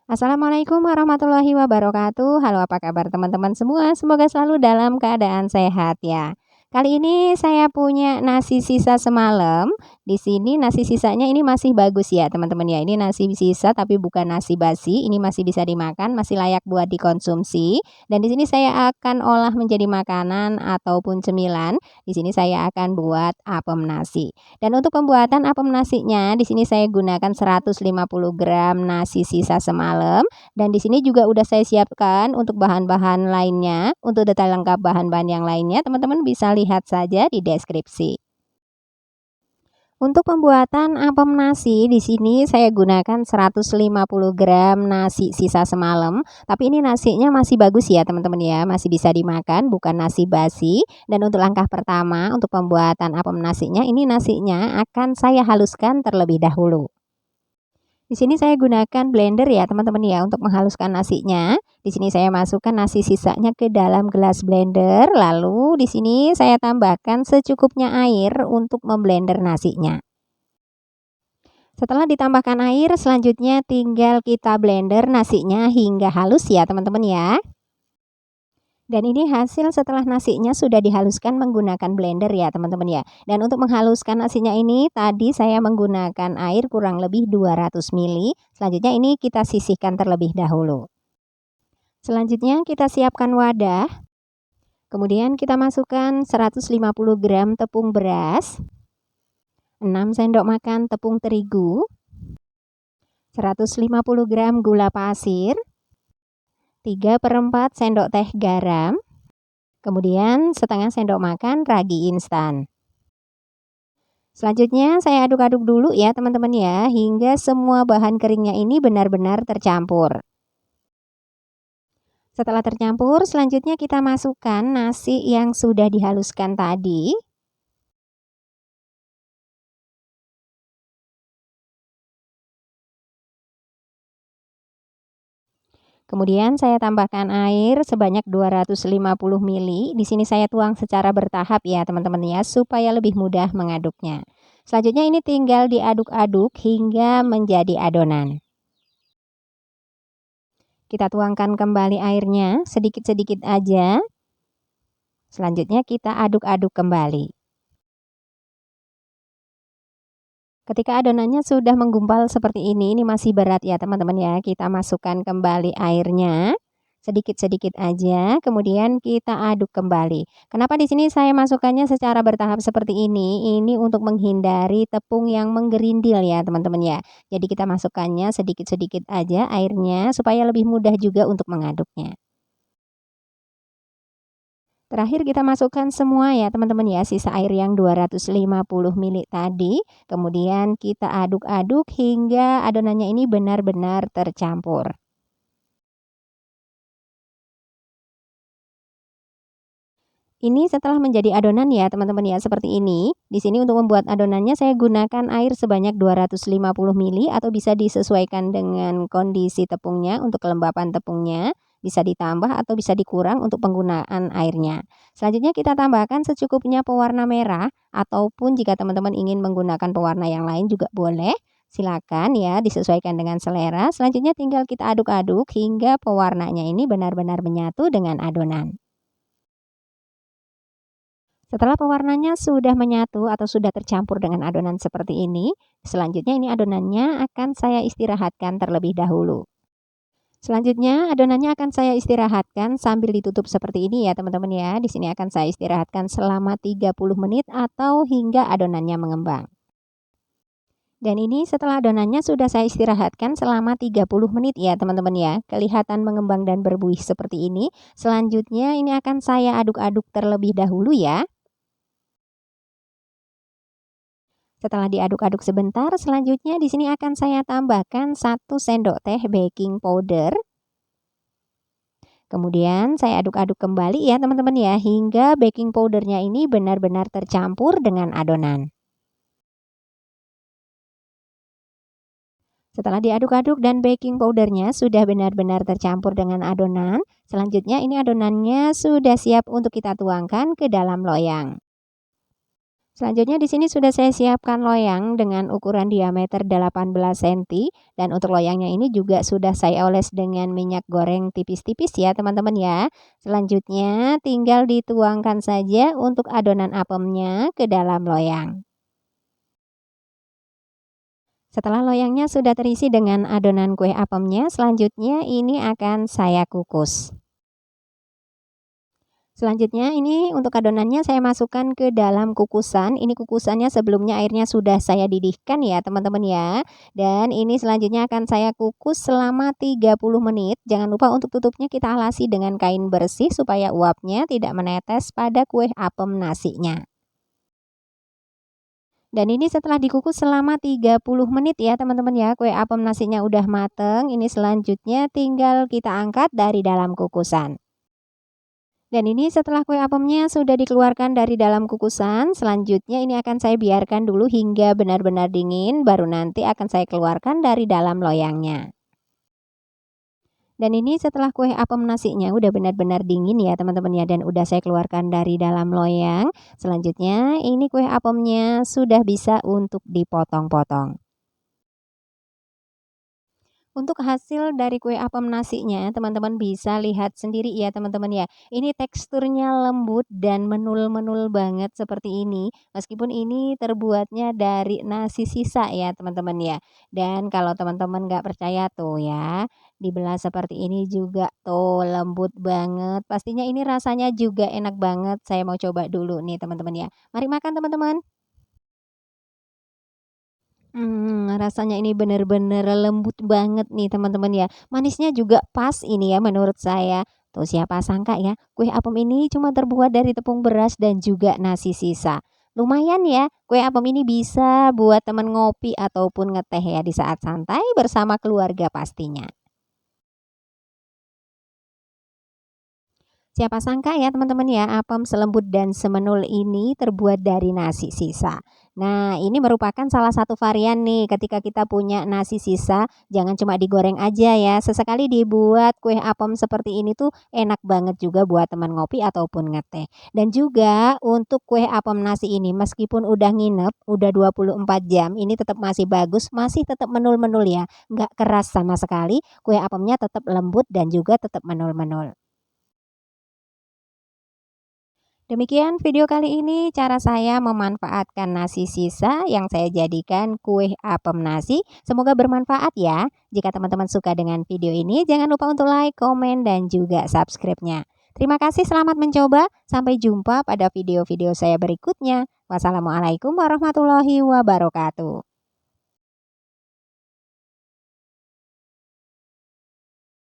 Assalamualaikum warahmatullahi wabarakatuh. Halo, apa kabar teman-teman semua? Semoga selalu dalam keadaan sehat ya. Kali ini saya punya nasi sisa semalam. Di sini nasi sisanya ini masih bagus ya teman-teman ya. Ini nasi sisa tapi bukan nasi basi. Ini masih bisa dimakan, masih layak buat dikonsumsi. Dan di sini saya akan olah menjadi makanan ataupun cemilan. Di sini saya akan buat apem nasi. Dan untuk pembuatan apem nasinya, di sini saya gunakan 150 gram nasi sisa semalam dan di sini juga udah saya siapkan untuk bahan-bahan lainnya. Untuk detail lengkap bahan-bahan yang lainnya, teman-teman bisa lihat saja di deskripsi. Untuk pembuatan apem nasi, di sini saya gunakan 150 gram nasi sisa semalam. Tapi ini nasinya masih bagus ya teman-teman ya, masih bisa dimakan, bukan nasi basi. Dan untuk langkah pertama, untuk pembuatan apem nasinya, ini nasinya akan saya haluskan terlebih dahulu. Di sini saya gunakan blender ya teman-teman ya untuk menghaluskan nasinya. Di sini saya masukkan nasi sisanya ke dalam gelas blender, lalu di sini saya tambahkan secukupnya air untuk memblender nasinya. Setelah ditambahkan air, selanjutnya tinggal kita blender nasinya hingga halus ya teman-teman ya. Dan ini hasil setelah nasinya sudah dihaluskan menggunakan blender ya teman-teman ya. Dan untuk menghaluskan nasinya ini tadi saya menggunakan air kurang lebih 200 ml. Selanjutnya ini kita sisihkan terlebih dahulu. Selanjutnya kita siapkan wadah. Kemudian kita masukkan 150 gram tepung beras, 6 sendok makan tepung terigu, 150 gram gula pasir, 3/4 sendok teh garam, kemudian setengah sendok makan ragi instan. Selanjutnya saya aduk-aduk dulu ya teman-teman ya, hingga semua bahan keringnya ini benar-benar tercampur. Setelah tercampur, selanjutnya kita masukkan nasi yang sudah dihaluskan tadi. Kemudian saya tambahkan air sebanyak 250 ml. Di sini saya tuang secara bertahap ya teman-teman ya, supaya lebih mudah mengaduknya. Selanjutnya ini tinggal diaduk-aduk hingga menjadi adonan. Kita tuangkan kembali airnya sedikit-sedikit aja. Selanjutnya kita aduk-aduk kembali. Ketika adonannya sudah menggumpal seperti ini masih berat ya teman-teman ya. Kita masukkan kembali airnya sedikit-sedikit aja, kemudian kita aduk kembali. Kenapa di sini saya masukkannya secara bertahap seperti ini? Ini untuk menghindari tepung yang menggerindil ya teman-teman ya. Jadi kita masukkannya sedikit-sedikit aja airnya supaya lebih mudah juga untuk mengaduknya. Terakhir kita masukkan semua ya teman-teman ya, sisa air yang 250 ml tadi. Kemudian kita aduk-aduk hingga adonannya ini benar-benar tercampur. Ini setelah menjadi adonan ya teman-teman ya, seperti ini. Di sini untuk membuat adonannya saya gunakan air sebanyak 250 ml atau bisa disesuaikan dengan kondisi tepungnya untuk kelembapan tepungnya. Bisa ditambah atau bisa dikurang untuk penggunaan airnya. Selanjutnya kita tambahkan secukupnya pewarna merah ataupun jika teman-teman ingin menggunakan pewarna yang lain juga boleh. Silakan ya disesuaikan dengan selera. Selanjutnya tinggal kita aduk-aduk hingga pewarnanya ini benar-benar menyatu dengan adonan. Setelah pewarnanya sudah menyatu atau sudah tercampur dengan adonan seperti ini, selanjutnya ini adonannya akan saya istirahatkan terlebih dahulu. Selanjutnya adonannya akan saya istirahatkan sambil ditutup seperti ini ya teman-teman ya. Di sini akan saya istirahatkan selama 30 menit atau hingga adonannya mengembang. Dan ini setelah adonannya sudah saya istirahatkan selama 30 menit ya teman-teman ya. Kelihatan mengembang dan berbuih seperti ini. Selanjutnya ini akan saya aduk-aduk terlebih dahulu ya. Setelah diaduk-aduk sebentar, selanjutnya di sini akan saya tambahkan 1 sendok teh baking powder. Kemudian saya aduk-aduk kembali ya teman-teman ya, hingga baking powdernya ini benar-benar tercampur dengan adonan. Setelah diaduk-aduk dan baking powdernya sudah benar-benar tercampur dengan adonan, selanjutnya ini adonannya sudah siap untuk kita tuangkan ke dalam loyang. Selanjutnya di sini sudah saya siapkan loyang dengan ukuran diameter 18 senti dan untuk loyangnya ini juga sudah saya oles dengan minyak goreng tipis-tipis ya teman-teman ya. Selanjutnya tinggal dituangkan saja untuk adonan apemnya ke dalam loyang. Setelah loyangnya sudah terisi dengan adonan kue apemnya, selanjutnya ini akan saya kukus. Selanjutnya ini untuk adonannya saya masukkan ke dalam kukusan. Ini kukusannya sebelumnya airnya sudah saya didihkan ya teman-teman ya. Dan ini selanjutnya akan saya kukus selama 30 menit. Jangan lupa untuk tutupnya kita alasi dengan kain bersih supaya uapnya tidak menetes pada kue apem nasinya. Dan ini setelah dikukus selama 30 menit ya teman-teman ya. Kue apem nasinya udah mateng. Ini selanjutnya tinggal kita angkat dari dalam kukusan. Dan ini setelah kue apemnya sudah dikeluarkan dari dalam kukusan, selanjutnya ini akan saya biarkan dulu hingga benar-benar dingin, baru nanti akan saya keluarkan dari dalam loyangnya. Dan ini setelah kue apem nasinya udah benar-benar dingin ya teman-teman ya, dan udah saya keluarkan dari dalam loyang. Selanjutnya ini kue apemnya sudah bisa untuk dipotong-potong. Untuk hasil dari kue apem nasinya, teman-teman bisa lihat sendiri ya teman-teman ya. Ini teksturnya lembut dan menul-menul banget seperti ini. Meskipun ini terbuatnya dari nasi sisa ya teman-teman ya. Dan kalau teman-teman nggak percaya tuh ya, dibelah seperti ini juga tuh lembut banget. Pastinya ini rasanya juga enak banget. Saya mau coba dulu nih teman-teman ya. Mari makan teman-teman. Rasanya ini bener-bener lembut banget nih teman-teman ya. Manisnya juga pas ini ya menurut saya. Tuh siapa sangka ya, kue apem ini cuma terbuat dari tepung beras dan juga nasi sisa. Lumayan ya, kue apem ini bisa buat temen ngopi ataupun ngeteh ya di saat santai bersama keluarga pastinya. Siapa sangka ya teman-teman ya, apem selembut dan semenul ini terbuat dari nasi sisa. Nah, ini merupakan salah satu varian nih ketika kita punya nasi sisa, jangan cuma digoreng aja ya. Sesekali dibuat kue apem seperti ini tuh enak banget juga buat teman ngopi ataupun ngeteh. Dan juga untuk kue apem nasi ini meskipun udah nginep, udah 24 jam, ini tetap masih bagus, masih tetap menul-menul ya. Nggak keras sama sekali, kue apemnya tetap lembut dan juga tetap menul-menul. Demikian video kali ini cara saya memanfaatkan nasi sisa yang saya jadikan kue apem nasi. Semoga bermanfaat ya. Jika teman-teman suka dengan video ini, jangan lupa untuk like, komen, dan juga subscribe-nya. Terima kasih, selamat mencoba. Sampai jumpa pada video-video saya berikutnya. Wassalamualaikum warahmatullahi wabarakatuh.